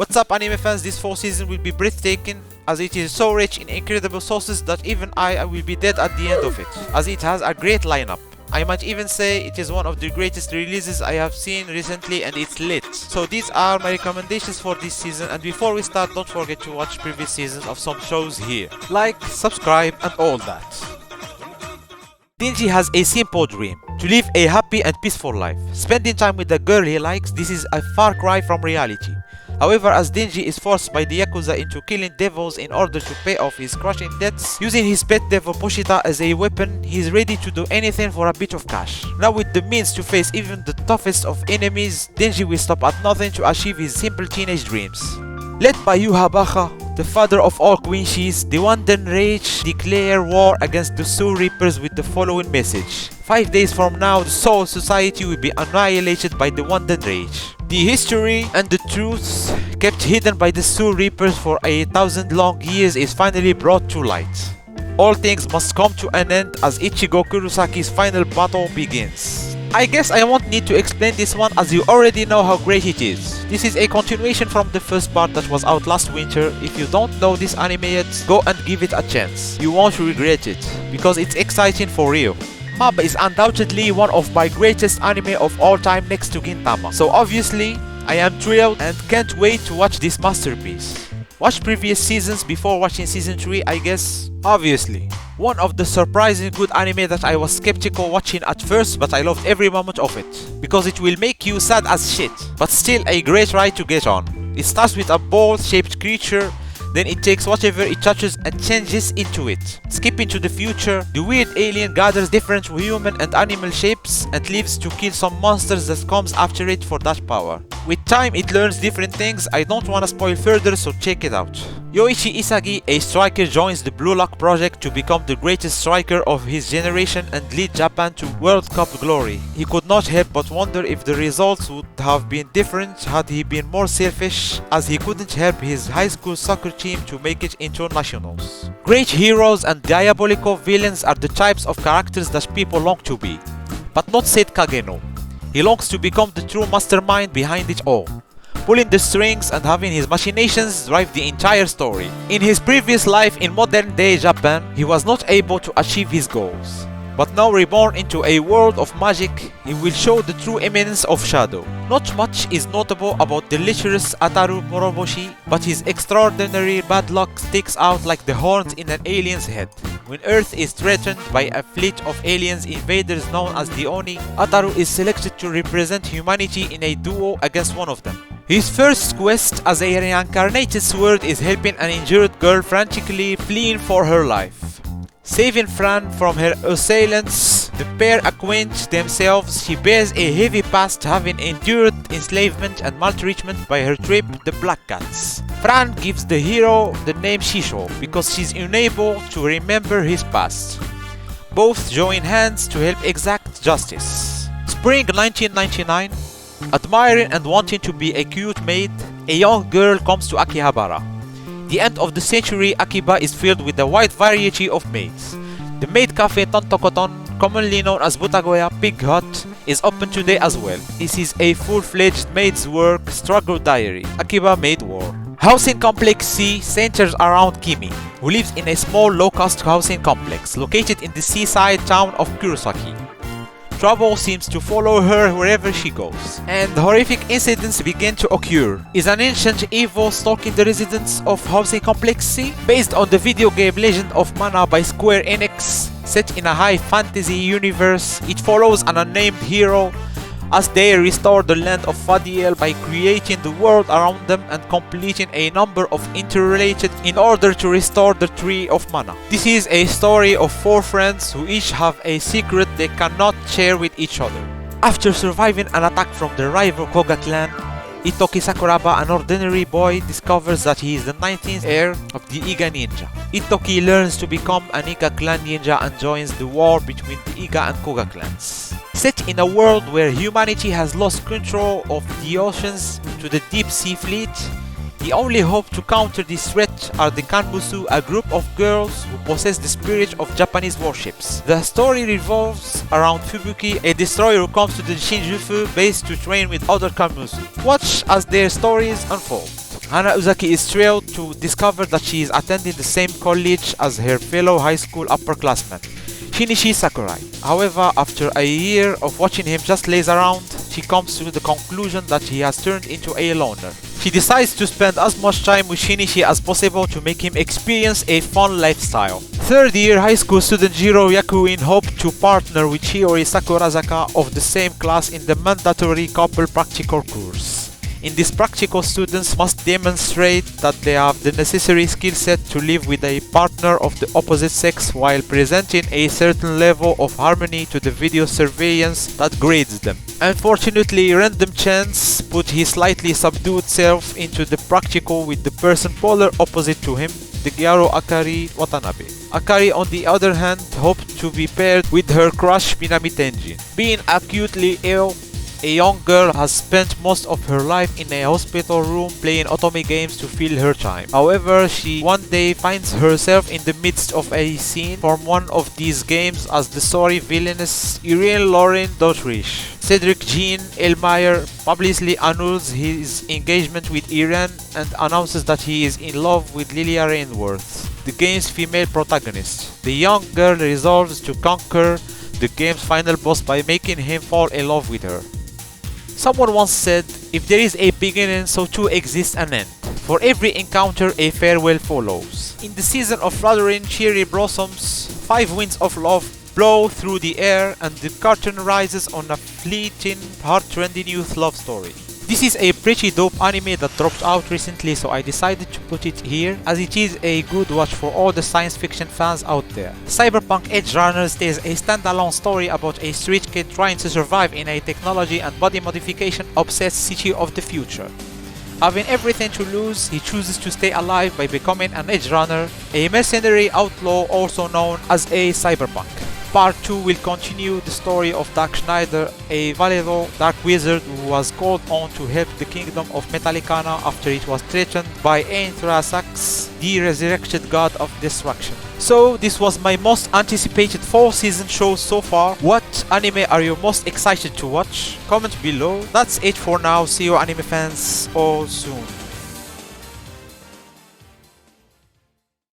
What's up anime fans, this fall season will be breathtaking as it is so rich in incredible sources that even I will be dead at the end of it, as it has a great lineup. I might even say it is one of the greatest releases I have seen recently and it's lit. So these are my recommendations for this season, and before we start, don't forget to watch previous seasons of some shows here. Like, subscribe and all that. Denji has a simple dream, to live a happy and peaceful life. Spending time with the girl he likes, this is a far cry from reality. However, as Denji is forced by the Yakuza into killing devils in order to pay off his crushing debts, using his pet devil Poshita as a weapon, he is ready to do anything for a bit of cash. Now with the means to face even the toughest of enemies, Denji will stop at nothing to achieve his simple teenage dreams. Led by Yuhabaha, the father of all Quincy's, the Wanden Rage declare war against the Soul Reapers with the following message. 5 days from now, the Soul Society will be annihilated by the Wanden Rage. The history and the truths kept hidden by the Soul Reapers for 1,000 long years is finally brought to light. All things must come to an end as Ichigo Kurosaki's final battle begins. I guess I won't need to explain this one as you already know how great it is. This is a continuation from the first part that was out last winter. If you don't know this anime yet, go and give it a chance. You won't regret it, because it's exciting for real. Mab is undoubtedly one of my greatest anime of all time next to Gintama. So obviously, I am thrilled and can't wait to watch this masterpiece. Watch previous seasons before watching season 3, I guess. Obviously. One of the surprising good anime that I was skeptical watching at first, but I loved every moment of it. Because it will make you sad as shit, but still a great ride to get on. It starts with a ball-shaped creature, then it takes whatever it touches and changes into it. Skipping to the future, the weird alien gathers different human and animal shapes and lives to kill some monsters that comes after it for that power. With time it learns different things. I don't wanna spoil further, so check it out. Yoichi Isagi, a striker, joins the Blue Lock project to become the greatest striker of his generation and lead Japan to World Cup glory. He could not help but wonder if the results would have been different had he been more selfish, as he couldn't help his high school soccer team to make it into nationals. Great heroes and diabolical villains are the types of characters that people long to be, but not said Kage. He longs to become the true mastermind behind it all, pulling the strings and having his machinations drive the entire story. In his previous life in modern day Japan, he was not able to achieve his goals. But now reborn into a world of magic, he will show the true eminence of Shadow. Not much is notable about the lecherous Ataru Moroboshi, but his extraordinary bad luck sticks out like the horns in an alien's head. When Earth is threatened by a fleet of aliens invaders known as the Oni, Ataru is selected to represent humanity in a duo against one of them. His first quest as a reincarnated sword is helping an injured girl frantically fleeing for her life. Saving Fran from her assailants, the pair acquaint themselves. She bears a heavy past, having endured enslavement and maltreatment by her tribe, the Black Cats. Fran gives the hero the name Shisho because she's unable to remember his past. Both join hands to help exact justice. Spring 1999. Admiring and wanting to be a cute maid, a young girl comes to Akihabara. The end of the century, Akiba is filled with a wide variety of maids. The maid cafe Tontokoton, commonly known as Butagoya Pig Hut, is open today as well. This is a full-fledged maid's work struggle diary, Akiba Maid War. Housing Complex C centers around Kimi, who lives in a small low-cost housing complex located in the seaside town of Kurosaki. Trouble seems to follow her wherever she goes, and horrific incidents begin to occur. Is an ancient evil stalking the residents of Housing Complex C? Based on the video game Legend of Mana by Square Enix, set in a high fantasy universe, it follows an unnamed hero as they restore the land of Fadiel by creating the world around them and completing a number of interrelated in order to restore the Tree of Mana. This is a story of 4 friends who each have a secret they cannot share with each other. After surviving an attack from the rival Koga clan, Ittoki Sakuraba, an ordinary boy, discovers that he is the 19th heir of the Iga ninja. Ittoki learns to become an Iga clan ninja and joins the war between the Iga and Koga clans. Set in a world where humanity has lost control of the oceans to the deep sea fleet, the only hope to counter this threat are the Kanmusu, a group of girls who possess the spirit of Japanese warships. The story revolves around Fubuki, a destroyer who comes to the Shinjufu base to train with other Kanmusu. Watch as their stories unfold. Hana Uzaki is thrilled to discover that she is attending the same college as her fellow high school upperclassmen, Shinichi Sakurai. However, after a year of watching him just laze around, she comes to the conclusion that he has turned into a loner. She decides to spend as much time with Shinichi as possible to make him experience a fun lifestyle. Third year high school student Jiro Yakuin hoped to partner with Shiori Sakurazaka of the same class in the mandatory couple practical course. In this practical, students must demonstrate that they have the necessary skill set to live with a partner of the opposite sex while presenting a certain level of harmony to the video surveillance that grades them. Unfortunately, random chance put his slightly subdued self into the practical with the person polar opposite to him, the Gyaro Akari Watanabe. Akari, on the other hand, hoped to be paired with her crush Minami Tenjin. Being acutely ill, a young girl has spent most of her life in a hospital room playing otome games to fill her time. However, she one day finds herself in the midst of a scene from one of these games as the sorry villainess Irene Lauren Dautriche. Cedric Jean Elmeyer publicly annuls his engagement with Irene and announces that he is in love with Lilia Rainworth, the game's female protagonist. The young girl resolves to conquer the game's final boss by making him fall in love with her. Someone once said, if there is a beginning, so too exists an end. For every encounter, a farewell follows. In the season of fluttering cherry blossoms, 5 winds of love blow through the air and the curtain rises on a fleeting, heart-rending youth love story. This is a pretty dope anime that dropped out recently, so I decided to put it here as it is a good watch for all the science fiction fans out there. Cyberpunk Edge Runners is a standalone story about a street kid trying to survive in a technology and body modification obsessed city of the future. Having everything to lose, he chooses to stay alive by becoming an edge runner, a mercenary outlaw also known as a cyberpunk. Part 2 will continue the story of Dark Schneider, a Valedo dark wizard who was called on to help the kingdom of Metallicana after it was threatened by Eintrasax, the resurrected god of destruction. So this was my most anticipated 4-season show so far. What anime are you most excited to watch? Comment below. That's it for now. See you anime fans all soon.